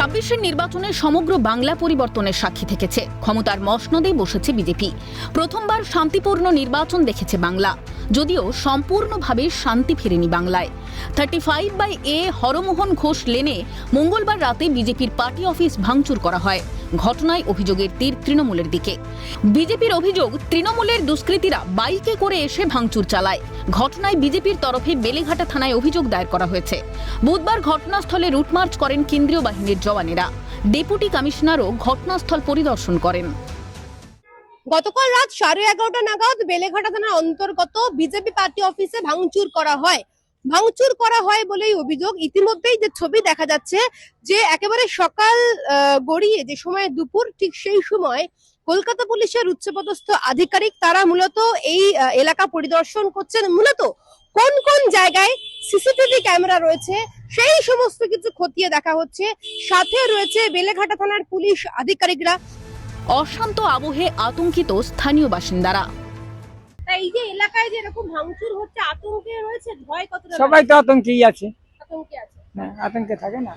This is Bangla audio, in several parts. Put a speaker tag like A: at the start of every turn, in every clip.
A: ২৬-এর নির্বাচনে সমগ্র বাংলা পরিবর্তনের সাক্ষী থেকেছে। ক্ষমতার মসনদে বসেছে বিজেপি। প্রথমবার শান্তিপূর্ণ নির্বাচন দেখেছে বাংলা, যদিও সম্পূর্ণভাবে শান্তি ফেরেনি বাংলায়। 35/A হরমোহন ঘোষ লেনে মঙ্গলবার রাতে বিজেপির পার্টি অফিস ভাঙচুর করা হয়। ঘটনায় অভিযোগের তীর তৃণমূলের দিকে। বিজেপির অভিযোগ, তৃণমূলের দুষ্কৃতীরা বাইকে করে এসে ভাঙচুর চালায়। ঘটনায় বিজেপির তরফে বেলেঘাটা থানায় অভিযোগ দায়ের করা হয়েছে। বুধবার ঘটনাস্থলে রুটমার্চ করেন কেন্দ্রীয় বাহিনীর জওয়ানেরা। ডেপুটি কমিশনারও ঘটনাস্থল পরিদর্শন করেন।
B: গতকাল রাত 11:30 নাগাদ বেলেঘাটা থানার অন্তর্গত বিজেপি পার্টি অফিসে ভাঙচুর করা হয় বলেই অভিযোগ। ইতিমধ্যেই যে ছবি দেখা যাচ্ছে যে একেবারে সকাল গড়িয়ে যে সময় দুপুর, ঠিক সেই সময় কলকাতা পুলিশের উচ্চপদস্থ আধিকারিক তারা মূলত এই এলাকা পরিদর্শন করছেন। মূলত কোন কোন জায়গায় সিসিটিভি ক্যামেরা রয়েছে সেই সমস্ত কিছু খতিয়ে দেখা হচ্ছে। সাথে রয়েছে বেলেঘাটা থানার পুলিশ আধিকারিকরা।
A: অশান্ত আবহে আতঙ্কিত স্থানীয় বাসিন্দারা।
B: এই যে এলাকায় যে এরকম ভাঙচুর হচ্ছে, আতঙ্কে রয়েছে, ভয় কতটা?
C: সবাই তো আতঙ্কেই আছে।
B: আতঙ্কে আছে।
C: হ্যাঁ, আতঙ্কে থাকে না।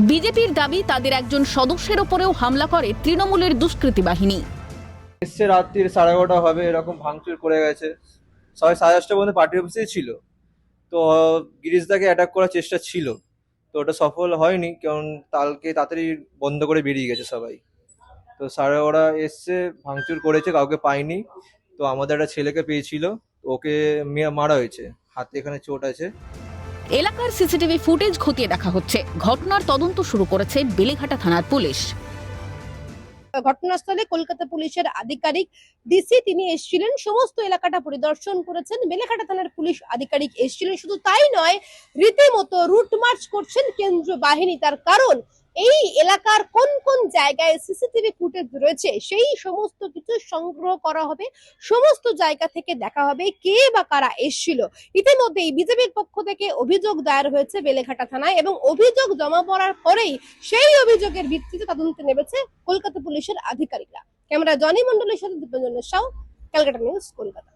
A: বিজেপির দাবি, তাদের একজন সদস্যের ওপরেও হামলা করে তৃণমূলের দুষ্কৃতী বাহিনী।
D: এসছে রাত্রির 11:30 হবে, এরকম ভাঙচুর করে গেছে। সবাই 10:30 পর্যন্ত পার্টি অফিসেই ছিল। তো গিরিশদাকে অ্যাটাক করার চেষ্টা ছিল, তো ওটা সফল হয়নি, কারণ তালকে তাড়াতাড়ি বন্ধ করে বেরিয়ে গেছে সবাই। তো স্যার ওরা এসছে, ভাঙচুর করেছে, কাউকে পায়নি। তো আমাদের একটা ছেলেকে পেয়েছিল, ওকে মারা হয়েছে, হাতে এখানে চোট আছে।
A: এলাকার সিসিটিভি ফুটেজ খতিয়ে দেখা হচ্ছে। ঘটনার তদন্ত শুরু করেছে বেলেঘাটা থানার পুলিশ।
B: ঘটনাস্থলে কলকাতা পুলিশের আধিকারিক ডিসি তিনি এসেছিলেন, সমস্ত এলাকাটা পরিদর্শন করেছেন। বেলেঘাটা থানার পুলিশ আধিকারিক এসেছিলেন। শুধু তাই নয়, রীতিমতো রুট মার্চ করছেন কেন্দ্রীয় বাহিনী। তার কারণ এই এলাকার কোন কোন জায়গায় সিসিটিভি ফুটেজ রয়েছে সেই সমস্ত কিছু সংগ্রহ করা হবে। সমস্ত জায়গা থেকে দেখা হবে কে বা কারা এসেছিল। ইতিমধ্যেই বিজেপির পক্ষ থেকে অভিযোগ দায়ের হয়েছে বেলেঘাটা থানায়, এবং অভিযোগ জমা পড়ার পরেই সেই অভিযোগের ভিত্তিতে তদন্তে নেমেছে কলকাতা পুলিশের আধিকারিকরা। ক্যামেরা জনি মন্ডলের সাথে দীপঞ্জন সাউ, ক্যালকাটা নিউজ, কলকাতা।